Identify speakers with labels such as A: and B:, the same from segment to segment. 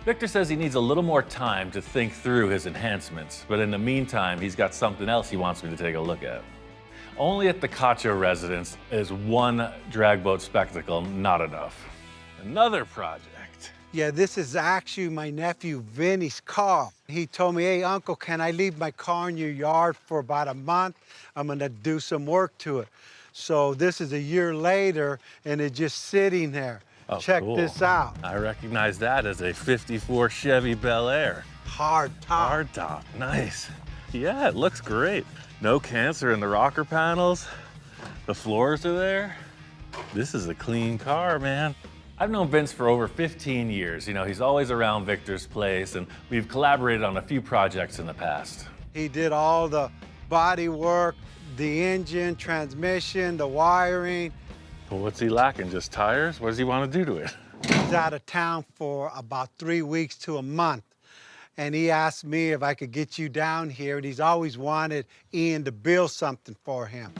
A: Victor says he needs a little more time to think through his enhancements, but in the meantime, he's got something else he wants me to take a look at. Only at the Cacho residence is one drag boat spectacle not enough. Another project.
B: Yeah, this is actually my nephew Vinny's car. He told me, hey, Uncle, can I leave my car in your yard for about a month? I'm gonna do some work to it. So this is a year later, and it's just sitting there.
A: Oh,
B: Check
A: cool.
B: this out.
A: I recognize that as a '54 Chevy Bel Air.
B: Hard top.
A: Hard top, nice. Yeah, it looks great. No cancer in the rocker panels. The floors are there. This is a clean car, man. I've known Vince for over 15 years. You know, he's always around Victor's place, and we've collaborated on a few projects in the past.
B: He did all the body work, the engine, transmission, the wiring.
A: Well, what's he lacking? Just tires? What does he want to do to it?
B: He's out of town for about 3 weeks to a month. And he asked me if I could get you down here, and he's always wanted Ian to build something for him.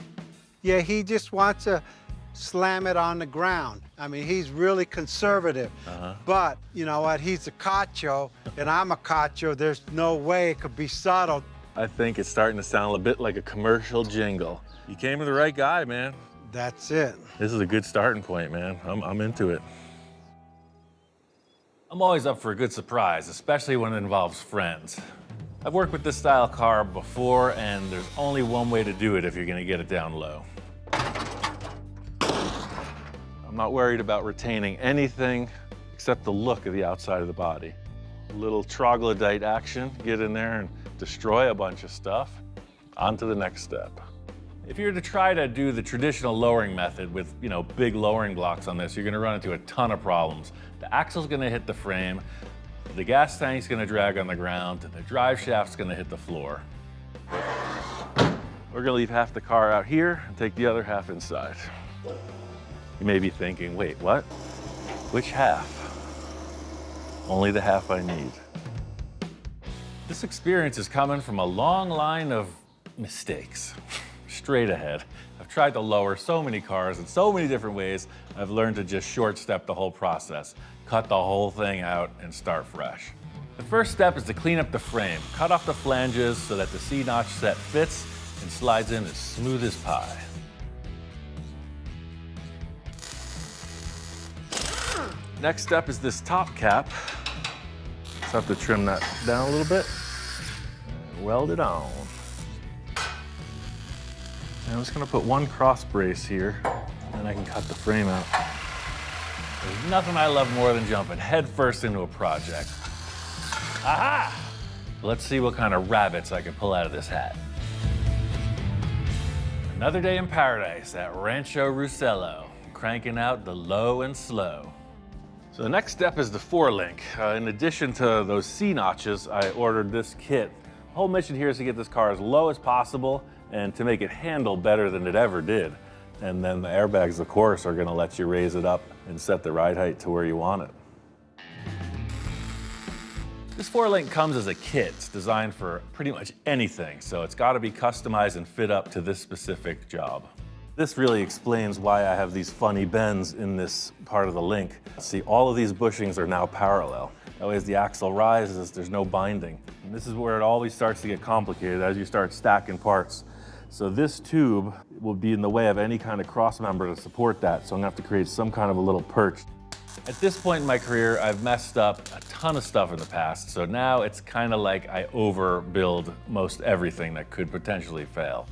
B: Yeah, he just wants to slam it on the ground. I mean, he's really conservative. But you know what? He's a Cacho, and I'm a Cacho. There's no way it could be subtle.
A: I think it's starting to sound a bit like a commercial jingle. You came to the right guy, man.
B: That's it.
A: This is a good starting point, man. I'm into it. I'm always up for a good surprise, especially when it involves friends. I've worked with this style car before, and there's only one way to do it if you're gonna get it down low. I'm not worried about retaining anything except the look of the outside of the body. A little troglodyte action, get in there and destroy a bunch of stuff. On to the next step. If you're to try to do the traditional lowering method with, you know, big lowering blocks on this, you're gonna run into a ton of problems. The axle's gonna hit the frame, the gas tank's gonna drag on the ground, and the drive shaft's gonna hit the floor. We're gonna leave half the car out here and take the other half inside. You may be thinking, wait, what? Which half? Only the half I need. This experience is coming from a long line of mistakes. Straight ahead. I've tried to lower so many cars in so many different ways, I've learned to just short step the whole process, cut the whole thing out and start fresh. The first step is to clean up the frame, cut off the flanges so that the C-notch set fits and slides in as smooth as pie. Next step is this top cap. Just have to trim that down a little bit and weld it on. And I'm just gonna put one cross brace here, and I can cut the frame out. There's nothing I love more than jumping headfirst into a project. Aha! Let's see what kind of rabbits I can pull out of this hat. Another day in paradise at Rancho Russello, cranking out the low and slow. So the next step is the four-link. In addition to those C-notches, I ordered this kit. The whole mission here is to get this car as low as possible and to make it handle better than it ever did. And then the airbags, of course, are gonna let you raise it up and set the ride height to where you want it. This four-link comes as a kit. It's designed for pretty much anything, so it's gotta be customized and fit up to this specific job. This really explains why I have these funny bends in this part of the link. See, all of these bushings are now parallel. That way, as the axle rises, there's no binding. And this is where it always starts to get complicated as you start stacking parts. So this tube will be in the way of any kind of cross member to support that, so I'm gonna have to create some kind of a little perch. At this point in my career, I've messed up a ton of stuff in the past, so now it's kind of like I overbuild most everything that could potentially fail.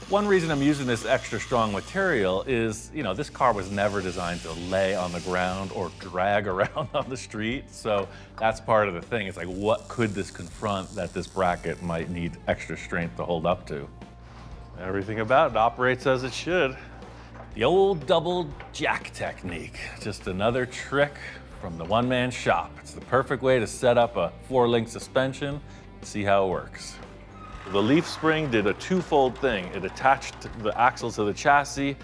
A: One reason I'm using this extra strong material is, you know, this car was never designed to lay on the ground or drag around on the street. So that's part of the thing. It's like, what could this confront that this bracket might need extra strength to hold up to? Everything about it operates as it should. The old double jack technique. Just another trick from the one-man shop. It's the perfect way to set up a four-link suspension and see how it works. The leaf spring did a twofold thing. It attached the axle to the chassis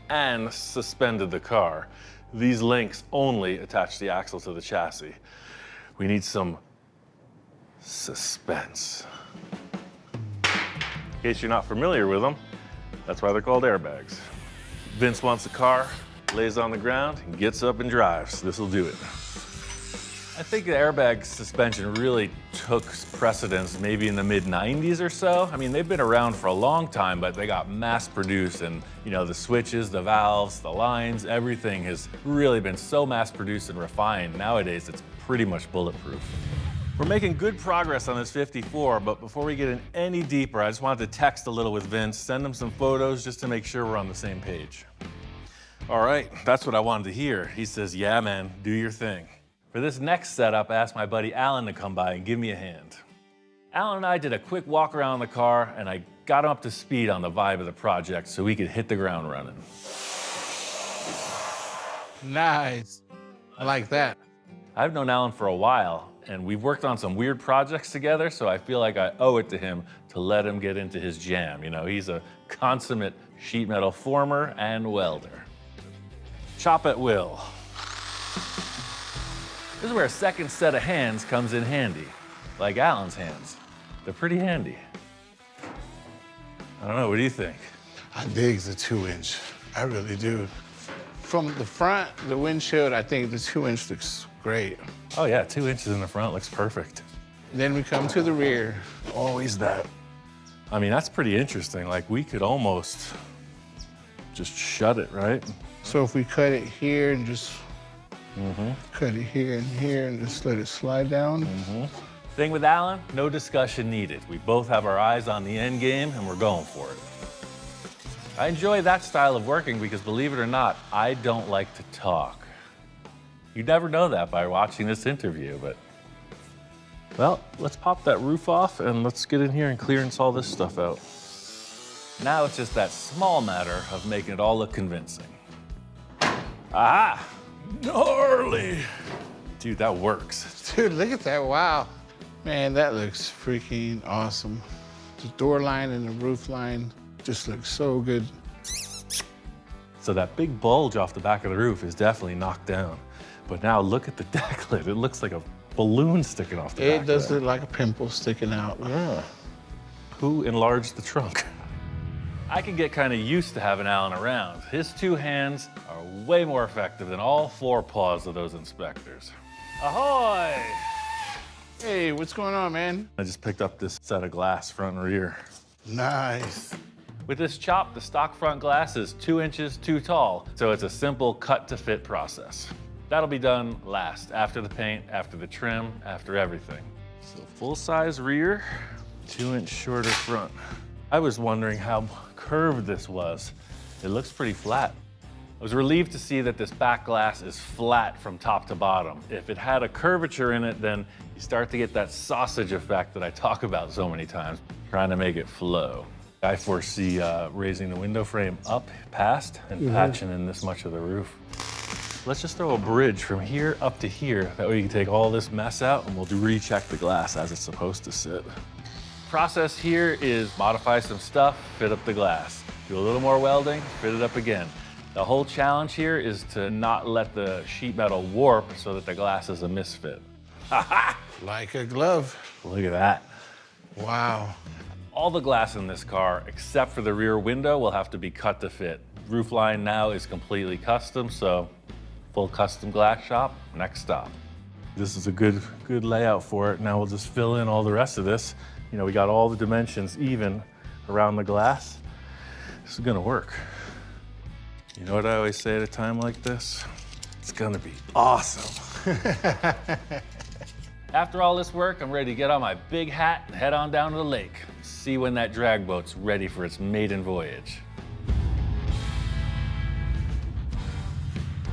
A: and suspended the car. These links only attach the axle to the chassis. We need some suspense. In case you're not familiar with them, that's why they're called airbags. Vince wants a car, lays on the ground, and gets up and drives. This'll do it. I think the airbag suspension really took precedence maybe in the mid-90s or so. I mean, they've been around for a long time, but they got mass-produced, and the switches, the valves, the lines, everything has really been so mass-produced and refined. Nowadays, it's pretty much bulletproof. We're making good progress on this 54, but before we get in any deeper, I just wanted to text a little with Vince, send him some photos just to make sure we're on the same page. All right, that's what I wanted to hear. He says, yeah, man, do your thing. For this next setup, I asked my buddy Alan to come by and give me a hand. Alan and I did a quick walk around the car, and I got him up to speed on the vibe of the project so we could hit the ground running.
C: Nice. I like that.
A: I've known Alan for a while, and we've worked on some weird projects together, so I feel like I owe it to him to let him get into his jam. He's a consummate sheet metal former and welder. Chop at will. This is where a second set of hands comes in handy, like Alan's hands. They're pretty handy. I don't know, what do you think?
C: I dig the 2-inch. I really do. From the front, the windshield, I think the 2-inch looks great.
A: Oh yeah, 2 inches in the front looks perfect.
C: Then we come to the rear.
A: Always that. I mean, that's pretty interesting. Like, we could almost just shut it, right?
C: So if we cut it here and just cut it here and just let it slide down.
A: Thing with Alan, no discussion needed. We both have our eyes on the end game and we're going for it. I enjoy that style of working because, believe it or not, I don't like to talk. You'd never know that by watching this interview, but... Well, let's pop that roof off and let's get in here and clearance all this stuff out. Now it's just that small matter of making it all look convincing. Aha! Gnarly! Dude, that works.
C: Dude, look at that, wow. Man, that looks freaking awesome. The door line and the roof line just looks so good.
A: So that big bulge off the back of the roof is definitely knocked down. But now look at the deck lid. It looks like a balloon sticking off the back.
C: It does look like a pimple sticking out.
A: Yeah. Who enlarged the trunk? I can get kind of used to having Alan around. His 2 hands are way more effective than all 4 paws of those inspectors. Ahoy!
C: Hey, what's going on, man?
A: I just picked up this set of glass front and rear.
C: Nice.
A: With this chop, the stock front glass is 2 inches too tall, so it's a simple cut-to-fit process. That'll be done last, after the paint, after the trim, after everything. So full-size rear, 2-inch shorter front. I was wondering how curved this was. It looks pretty flat. I was relieved to see that this back glass is flat from top to bottom. If it had a curvature in it, then you start to get that sausage effect that I talk about so many times, trying to make it flow. I foresee raising the window frame up past and patching in this much of the roof. Let's just throw a bridge from here up to here. That way you can take all this mess out and we'll recheck the glass as it's supposed to sit. Process here is modify some stuff, fit up the glass. Do a little more welding, fit it up again. The whole challenge here is to not let the sheet metal warp so that the glass is a misfit.
C: Like a glove.
A: Look at that.
C: Wow.
A: All the glass in this car, except for the rear window, will have to be cut to fit. Roof line now is completely custom, so full custom glass shop, next stop. This is a good layout for it. Now we'll just fill in all the rest of this. We got all the dimensions even around the glass. This is gonna work. You know what I always say at a time like this? It's gonna be awesome. After all this work, I'm ready to get on my big hat and head on down to the lake. See when that drag boat's ready for its maiden voyage.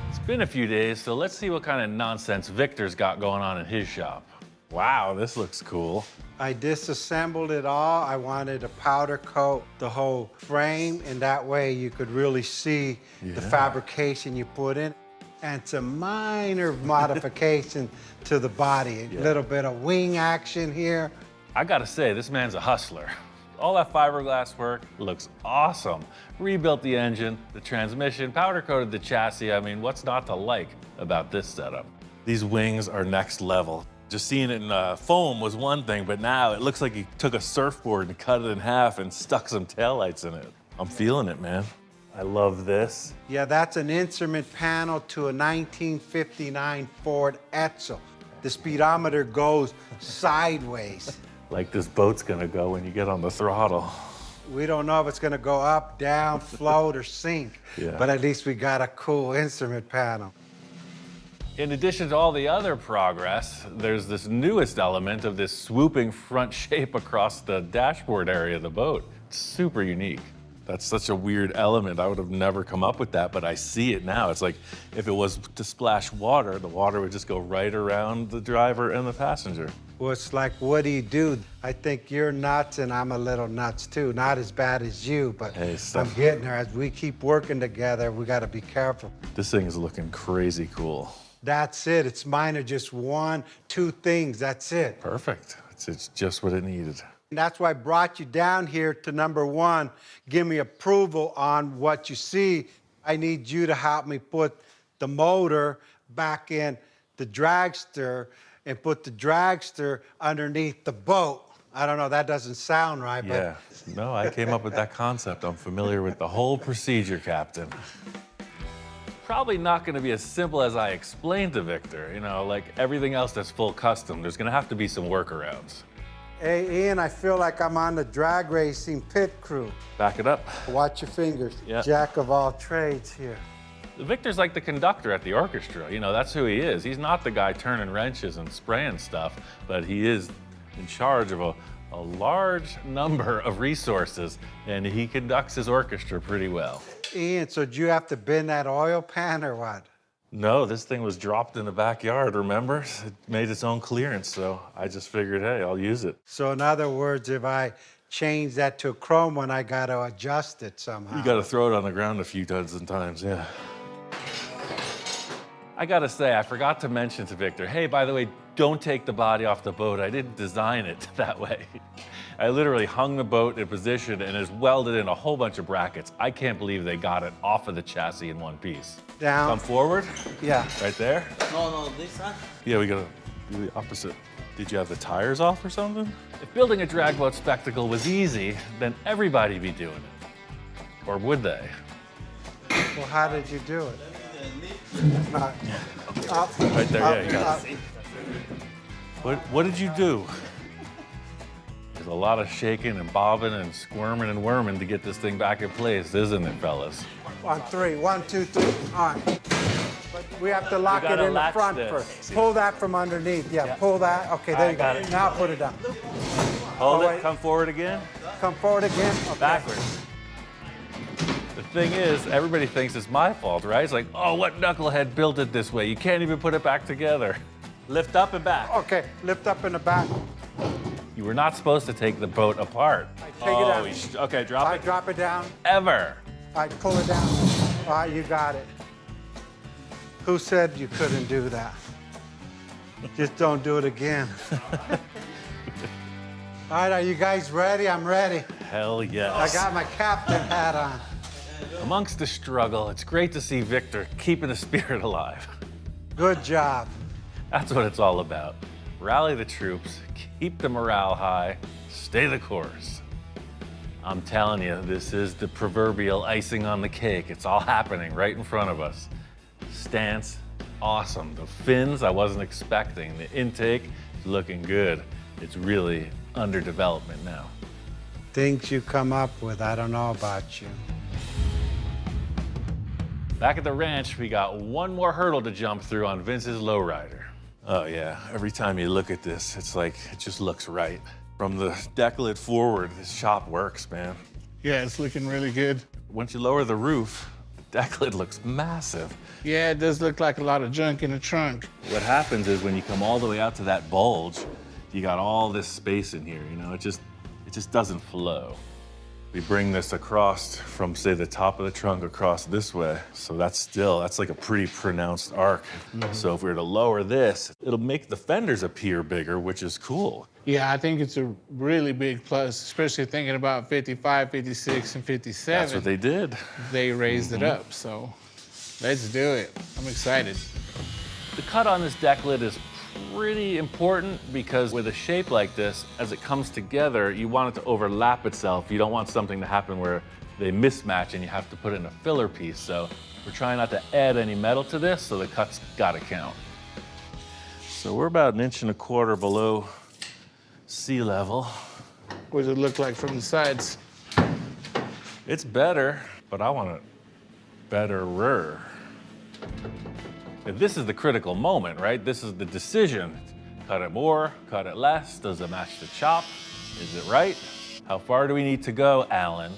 A: It's been a few days, so let's see what kind of nonsense Victor's got going on in his shop. Wow, this looks cool.
B: I disassembled it all. I wanted to powder coat the whole frame, and that way you could really see the fabrication you put in. And some minor modification to the body. A little bit of wing action here.
A: I gotta say, this man's a hustler. All that fiberglass work looks awesome. Rebuilt the engine, the transmission, powder coated the chassis. I mean, what's not to like about this setup? These wings are next level. Just seeing it in foam was one thing, but now it looks like he took a surfboard and cut it in half and stuck some taillights in it. I'm feeling it, man. I love this.
B: Yeah, that's an instrument panel to a 1959 Ford Edsel. the speedometer goes sideways.
A: Like this boat's gonna go when you get on the throttle.
B: We don't know if it's gonna go up, down, float, or sink,
A: Yeah.
B: but at least we got a cool instrument panel.
A: In addition to all the other progress, there's this newest element of this swooping front shape across the dashboard area of the boat. It's super unique. That's such a weird element. I would have never come up with that, but I see it now. It's like if it was to splash water, the water would just go right around the driver and the passenger.
B: Well, it's like, what do you do? I think you're nuts and I'm a little nuts too. Not as bad as you, but
A: Hey,
B: I'm getting there. As we keep working together, we gotta be careful.
A: This thing is looking crazy cool.
B: That's it. It's mine are just one, two things. That's it.
A: Perfect. It's just what it needed.
B: And that's why I brought you down here to number one. Give me approval on what you see. I need you to help me put the motor back in the dragster and put the dragster underneath the boat. I don't know, that doesn't sound right,
A: Yeah. No, I came up with that concept. I'm familiar with the whole procedure, Captain. Probably not going to be as simple as I explained to Victor. You know, like everything else that's full custom, there's going to have to be some workarounds.
B: Hey, Ian, I feel like I'm on the drag racing pit crew.
A: Back it up.
B: Watch your fingers.
A: Yeah.
B: Jack of all trades here.
A: Victor's like the conductor at the orchestra. You know, that's who he is. He's not the guy turning wrenches and spraying stuff, but he is in charge of a large number of resources, and he conducts his orchestra pretty well.
B: Ian, so did you have to bend that oil pan or what?
A: No, this thing was dropped in the backyard, remember? It made its own clearance, so I just figured, hey, I'll use it.
B: So in other words, if I change that to a chrome one, I got to adjust it somehow.
A: You gotta throw it on the ground a few dozen times, yeah. I gotta say, I forgot to mention to Victor, hey, by the way, don't take the body off the boat. I didn't design it that way. I literally hung the boat in position and it's welded in a whole bunch of brackets. I can't believe they got it off of the chassis in one piece.
B: Down.
A: Come forward.
B: Yeah.
A: Right there.
D: No, this side.
A: Yeah, we gotta do the opposite. Did you have the tires off or something? If building a drag boat spectacle was easy, then everybody'd be doing it. Or would they?
B: Well, how did you do it? Up,
A: Right there, yeah, you got
B: up.
A: it. What did you do? There's a lot of shaking and bobbing and squirming and worming to get this thing back in place, isn't it, fellas?
B: On three. 1, 2, 3. All right. But we have to lock it
A: gotta
B: in the
A: latch
B: front
A: this.
B: first. Pull that from underneath. Yeah, pull that. Okay, there you go.
A: got it.
B: Now put it down.
A: Hold
B: wait.
A: it, come forward again.
B: Come forward again. Okay.
A: Backwards. The thing is, everybody thinks it's my fault, right? It's like, oh, what knucklehead built it this way? You can't even put it back together. Lift up and back.
B: Okay, lift up in the back.
A: You were not supposed to take the boat apart.
B: Take it out.
A: Okay, drop
B: All
A: it.
B: right, drop it down.
A: Ever.
B: All right, pull it down. All right, you got it. Who said you couldn't do that? Just don't do it again. All right, are you guys ready? I'm ready.
A: Hell yes.
B: I got my captain hat on.
A: Amongst the struggle, it's great to see Victor keeping the spirit alive.
B: Good job.
A: That's what it's all about. Rally the troops, keep the morale high, stay the course. I'm telling you, this is the proverbial icing on the cake. It's all happening right in front of us. Stance, awesome. The fins, I wasn't expecting. The intake, looking good. It's really under development now.
B: Things you come up with, I don't know about you.
A: Back at the ranch, we got one more hurdle to jump through on Vince's lowrider. Oh yeah, every time you look at this, it's like, it just looks right. From the deck lid forward, this shop works, man.
C: Yeah, it's looking really good.
A: Once you lower the roof, the deck lid looks massive.
C: Yeah, it does look like a lot of junk in the trunk.
A: What happens is when you come all the way out to that bulge, you got all this space in here, you know, it just doesn't flow. We bring this across from, say, the top of the trunk across this way. So that's like a pretty pronounced arc. So if we were to lower this, it'll make the fenders appear bigger, which is cool.
C: Yeah, I think it's a really big plus, especially thinking about 55, 56, and 57.
A: That's what they did.
C: They raised it up, so let's do it. I'm excited.
A: The cut on this deck lid is pretty important because with a shape like this, as it comes together, you want it to overlap itself. You don't want something to happen where they mismatch and you have to put in a filler piece. So we're trying not to add any metal to this, so the cut's gotta count. So we're about 1.25 inches below sea level.
C: What does it look like from the sides?
A: It's better, but I want it betterer. This is the critical moment, right? This is the decision. Cut it more, cut it less. Does it match the chop? Is it right? How far do we need to go, Alan?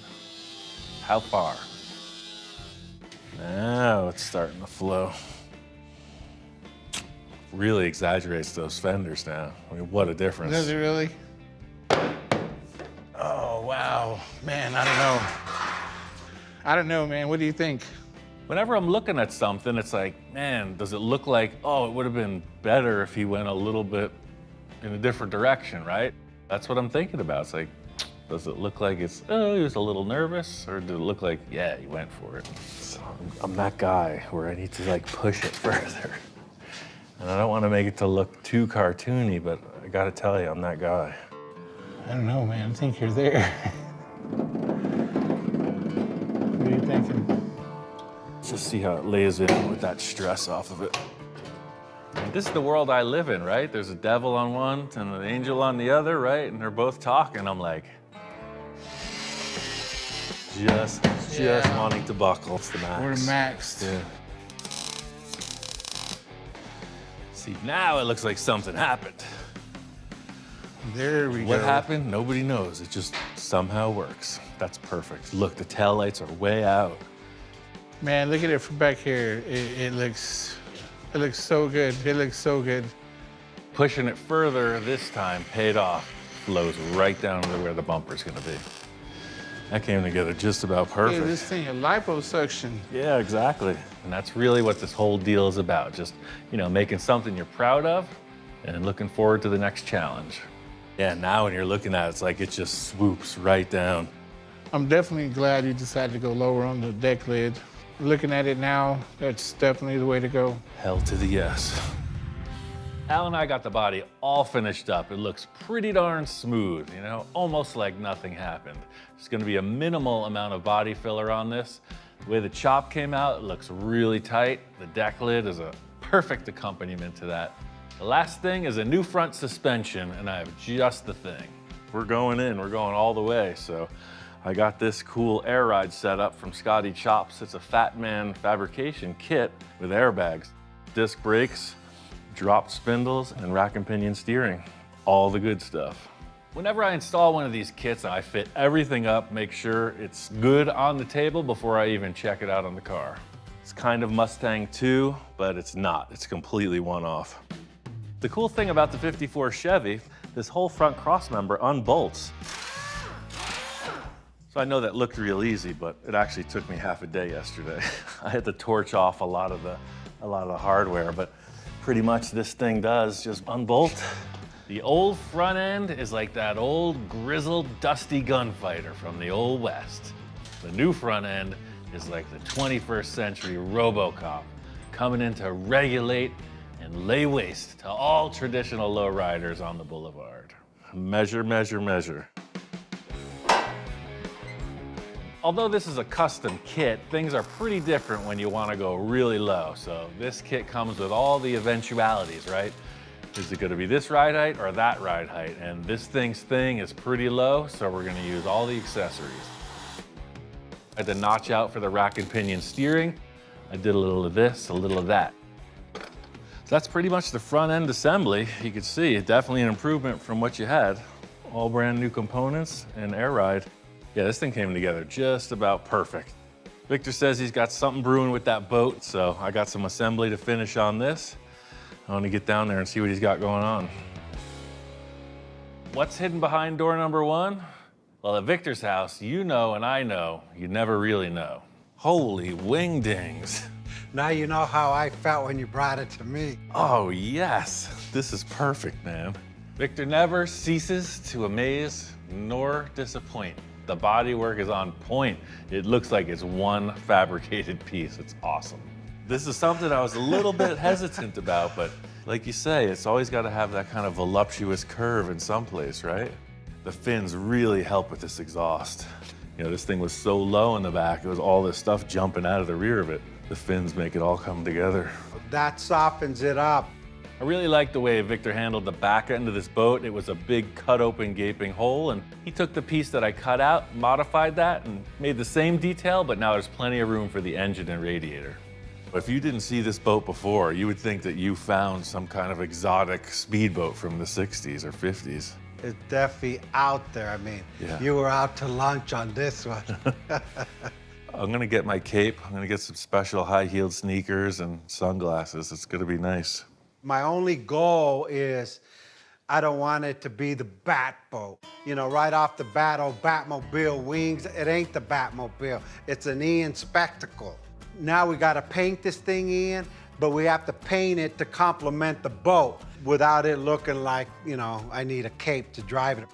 A: How far? Now it's starting to flow. Really exaggerates those fenders now. I mean, what a difference.
C: Does it really? Oh, wow. Man, I don't know. I don't know, man. What do you think?
A: Whenever I'm looking at something, it's like, man, does it look like, oh, it would have been better if he went a little bit in a different direction, right? That's what I'm thinking about. It's like, does it look like it's, oh, he was a little nervous? Or did it look like, yeah, he went for it? So I'm that guy where I need to like push it further. And I don't want to make it to look too cartoony, but I gotta tell you, I'm that guy.
C: I don't know, man. I think you're there. What are you thinking?
A: Let's just see how it lays in with that stress off of it. And this is the world I live in, right? There's a devil on one and an angel on the other, right? And they're both talking. I'm like, just wanting to buckle. It's the max.
C: We're maxed.
A: Yeah. See, now it looks like something happened.
C: There we go.
A: What happened? Nobody knows. It just somehow works. That's perfect. Look, the taillights are way out.
C: Man, look at it from back here. It looks so good. It looks so good.
A: Pushing it further this time paid off. Flows right down to where the bumper's gonna be. That came together just about perfect.
C: Hey, this thing, a liposuction.
A: Yeah, exactly. And that's really what this whole deal is about. Just, you know, making something you're proud of and looking forward to the next challenge. Yeah, now when you're looking at it, it's like it just swoops right down.
C: I'm definitely glad you decided to go lower on the deck lid. Looking at it now, that's definitely the way to go.
A: Hell to the yes. Al and I got the body all finished up. It looks pretty darn smooth, you know, almost like nothing happened. There's gonna be a minimal amount of body filler on this. The way the chop came out, it looks really tight. The deck lid is a perfect accompaniment to that. The last thing is a new front suspension, and I have just the thing. We're going in, we're going all the way, so I got this cool air ride set up from Scotty Chops. It's a Fat Man Fabrication kit with airbags, disc brakes, drop spindles, and rack and pinion steering. All the good stuff. Whenever I install one of these kits, I fit everything up, make sure it's good on the table before I even check it out on the car. It's kind of Mustang 2, but it's not. It's completely one-off. The cool thing about the 54 Chevy, this whole front crossmember unbolts. So I know that looked real easy, but it actually took me half a day yesterday. I had to torch off a lot of the hardware, but pretty much this thing does just unbolt. The old front end is like that old grizzled, dusty gunfighter from the old West. The new front end is like the 21st century RoboCop, coming in to regulate and lay waste to all traditional lowriders on the boulevard. Measure, measure, measure. Although this is a custom kit, things are pretty different when you want to go really low. So this kit comes with all the eventualities, right? Is it going to be this ride height or that ride height? And this thing's thing is pretty low, so we're going to use all the accessories. I had to notch out for the rack and pinion steering. I did a little of this, a little of that. So that's pretty much the front end assembly. You can see definitely an improvement from what you had. All brand new components and air ride. Yeah, this thing came together just about perfect. Victor says he's got something brewing with that boat, so I got some assembly to finish on this. I want to get down there and see what he's got going on. What's hidden behind door number 1? Well, at Victor's house, you know and I know, you never really know. Holy wingdings.
B: Now you know how I felt when you brought it to me.
A: Oh, yes. This is perfect, man. Victor never ceases to amaze nor disappoint. The bodywork is on point. It looks like it's one fabricated piece. It's awesome. This is something I was a little bit hesitant about, but like you say, it's always got to have that kind of voluptuous curve in some place, right? The fins really help with this exhaust. You know, this thing was so low in the back, it was all this stuff jumping out of the rear of it. The fins make it all come together.
B: That softens it up.
A: I really like the way Victor handled the back end of this boat. It was a big cut open gaping hole, and he took the piece that I cut out, modified that, and made the same detail, but now there's plenty of room for the engine and radiator. If you didn't see this boat before, you would think that you found some kind of exotic speedboat from the 60s or 50s.
B: It's definitely out there. I mean,
A: Yeah.
B: you were out to lunch on this one.
A: I'm gonna get my cape. I'm gonna get some special high-heeled sneakers and sunglasses. It's gonna be nice.
B: My only goal is I don't want it to be the Bat boat. You know, right off the bat, oh, Batmobile wings. It ain't the Batmobile. It's an Ian spectacle. Now we gotta paint this thing in, but we have to paint it to complement the boat without it looking like, you know, I need a cape to drive it.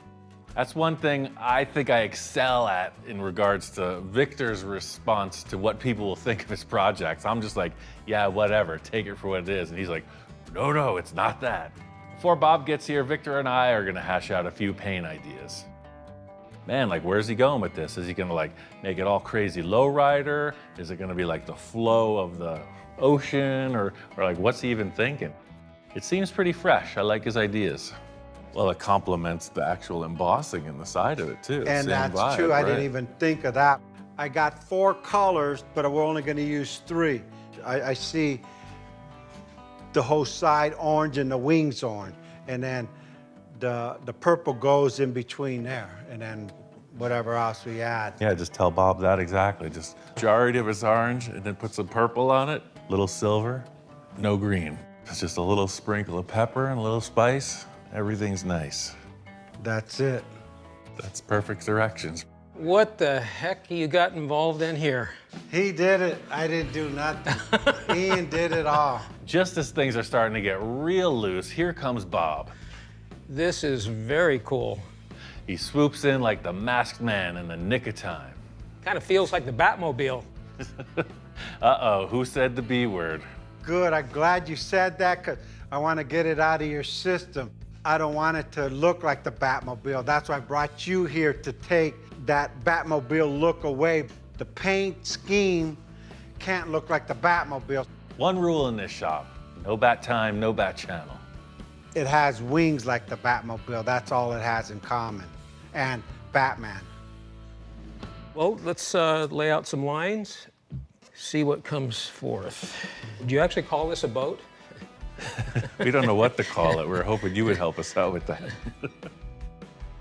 A: That's one thing I think I excel at in regards to Victor's response to what people will think of his projects. I'm just like, yeah, whatever, take it for what it is. And he's like, no, it's not that. Before Bob gets here, Victor and I are gonna hash out a few paint ideas. Man, like, where's he going with this? Is he gonna like make it all crazy lowrider? Is it gonna be like the flow of the ocean? Or like, what's he even thinking? It seems pretty fresh. I like his ideas. Well, it complements the actual embossing in the side of it too.
B: And
A: Same
B: that's
A: vibe,
B: true, I
A: right?
B: didn't even think of that. I got 4 colors, but we're only gonna use 3. I see the whole side orange and the wings orange. And then the purple goes in between there. And then whatever else we add.
A: Yeah, just tell Bob that exactly. Just majority of it's orange and then put some purple on it, little silver, no green. It's just a little sprinkle of pepper and a little spice. Everything's nice.
B: That's it.
A: That's perfect directions.
D: What the heck you got involved in here?
B: He did it, I didn't do nothing. Ian did it all.
A: Just as things are starting to get real loose, here comes Bob.
D: This is very cool.
A: He swoops in like the masked man in the nick of time.
D: Kind of feels like the Batmobile.
A: Uh-oh, who said the B word?
B: Good, I'm glad you said that because I want to get it out of your system. I don't want it to look like the Batmobile. That's why I brought you here to take that Batmobile look away. The paint scheme can't look like the Batmobile.
A: One rule in this shop, no bat time, no bat channel.
B: It has wings like the Batmobile. That's all it has in common. And Batman.
D: Well, let's lay out some lines, see what comes forth. Would you actually call this a boat?
A: We don't know what to call it. We're hoping you would help us out with that.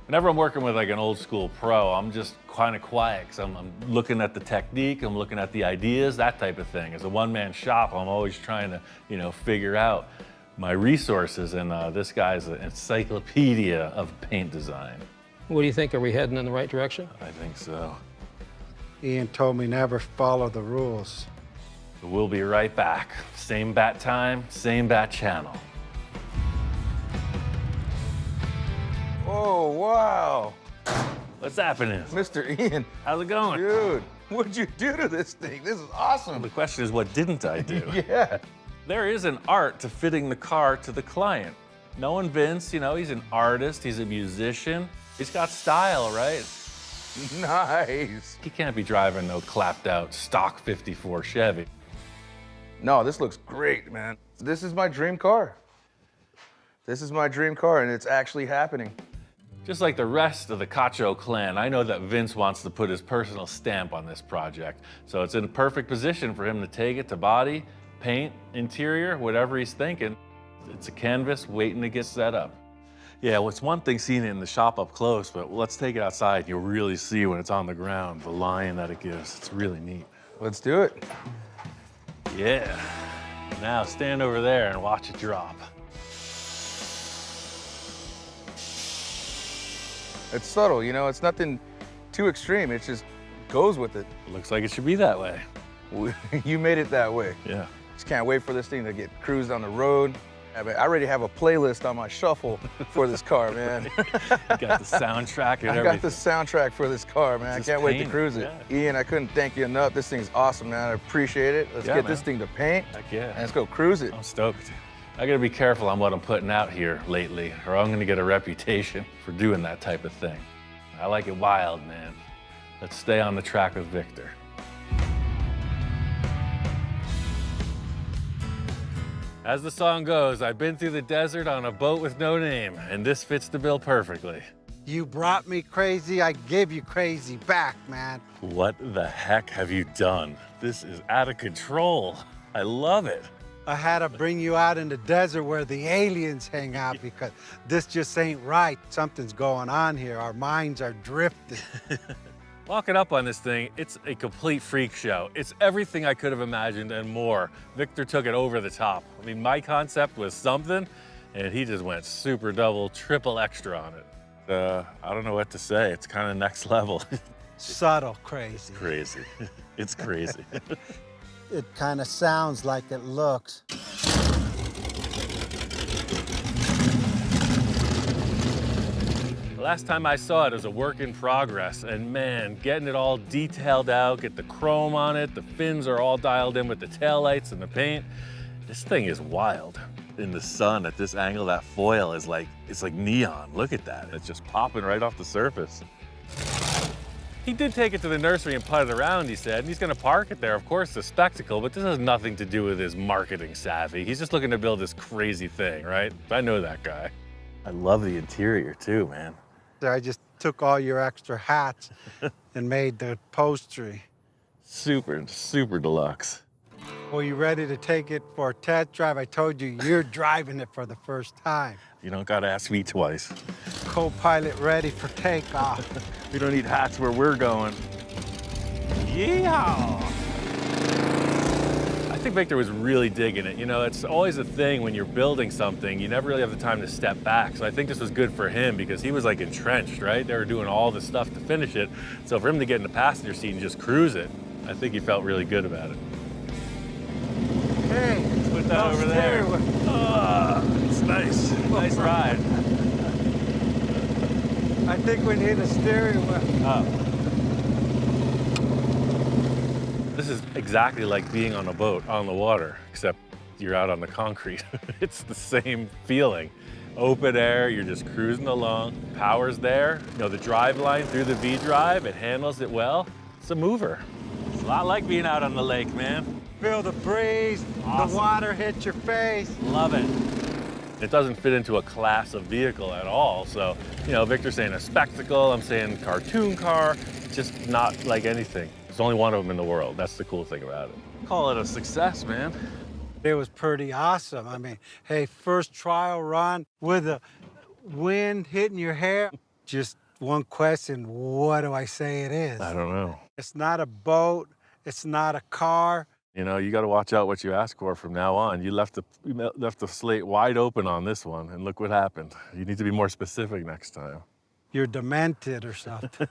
A: Whenever I'm working with like an old school pro, I'm just kind of quiet because I'm looking at the technique, I'm looking at the ideas, that type of thing. As a one-man shop, I'm always trying to, you know, figure out my resources, and this guy's an encyclopedia of paint design.
D: What do you think? Are we heading in the right direction?
A: I think so.
B: Ian told me never follow the rules.
A: We'll be right back. Same bat time, same bat channel.
E: Oh, wow.
A: What's happening?
E: Mr. Ian,
A: How's it going?
E: dude, what'd you do to this thing? This is awesome.
A: The question is, what didn't I do?
E: Yeah.
A: There is an art to fitting the car to the client. Knowing Vince, you know, he's an artist, he's a musician. He's got style, right?
E: Nice.
A: He can't be driving no clapped out stock 54 Chevy.
E: No, this looks great, man. This is my dream car. This is my dream car, and it's actually happening.
A: Just like the rest of the Cacho clan, I know that Vince wants to put his personal stamp on this project. So it's in perfect position for him to take it to body, paint, interior, whatever he's thinking. It's a canvas waiting to get set up. Yeah, well, it's one thing seeing it in the shop up close, but let's take it outside. You'll really see when it's on the ground, the line that it gives. It's really neat.
E: Let's do it.
A: Yeah. Now stand over there and watch it drop.
E: It's subtle, you know, it's nothing too extreme. It just goes with it.
A: Looks like it should be that way.
E: You made it that way.
A: Yeah.
E: Just can't wait for this thing to get cruised on the road. I already have a playlist on my shuffle for this car, man.
A: Got the soundtrack and
E: I
A: everything.
E: got the soundtrack for this car, man.
A: Just
E: I can't wait to
A: paint it,
E: cruise it.
A: yeah.
E: Ian, I couldn't thank you enough. This thing's awesome, man. I appreciate it. Let's
A: Yeah,
E: get
A: man.
E: this thing to paint.
A: Heck yeah.
E: And let's go cruise it.
A: I'm stoked. I gotta be careful on what I'm putting out here lately, or I'm gonna get a reputation for doing that type of thing. I like it wild, man. Let's stay on the track with Victor. As the song goes, I've been through the desert on a boat with no name, and this fits the bill perfectly.
B: You brought me crazy, I give you crazy back, man.
A: What the heck have you done? This is out of control. I love it.
B: I had to bring you out in the desert where the aliens hang out because this just ain't right. Something's going on here. Our minds are drifting.
A: Walking up on this thing, it's a complete freak show. It's everything I could have imagined and more. Victor took it over the top. I mean, my concept was something, and he just went super double, triple extra on it. I don't know what to say. It's kind of next level.
B: Subtle crazy.
A: Crazy. It's crazy.
B: It kind of sounds like it looks.
A: The last time I saw it was a work in progress, and man, getting it all detailed out, get the chrome on it, the fins are all dialed in with the taillights and the paint. This thing is wild. In the sun at this angle, that foil is like, it's like neon. Look at that. It's just popping right off the surface. He did take it to the nursery and put it around, he said, and he's gonna park it there. Of course, it's a spectacle, but this has nothing to do with his marketing savvy. He's just looking to build this crazy thing, right? I know that guy. I love the interior too, man.
B: I just took all your extra hats and made the upholstery.
A: Super, super deluxe.
B: Well, you ready to take it for a test drive? I told you, you're driving it for the first time.
A: You don't gotta ask me twice.
B: Co-pilot ready for takeoff.
A: We don't need hats where we're going. Yeehaw! I think Victor was really digging it. You know, it's always a thing when you're building something, you never really have the time to step back. So I think this was good for him because he was like entrenched, right? They were doing all the stuff to finish it. So for him to get in the passenger seat and just cruise it, I think he felt really good about it.
B: Hey,
A: Put that over there. Oh, it's nice. Nice ride.
B: I think we need a steering wheel.
A: This is exactly like being on a boat on the water, except you're out on the concrete. It's the same feeling. Open air, you're just cruising along. Power's there. You know, the drive line through the V-drive, it handles it well. It's a mover. It's a lot like being out on the lake, man.
B: Feel the breeze,
A: Awesome.
B: the water hit your face.
A: Love it. It doesn't fit into a class of vehicle at all. So, you know, Victor's saying a spectacle, I'm saying cartoon car, just not like anything. There's only one of them in the world. That's the cool thing about it. Call it a success, man.
B: It was pretty awesome. I mean, hey, first trial run with the wind hitting your hair. Just one question, what do I say it is?
A: I don't know.
B: It's not a boat, it's not a car.
A: You know, you got to watch out what you ask for from now on. You left the slate wide open on this one, and look what happened. You need to be more specific next time.
B: You're demented or something.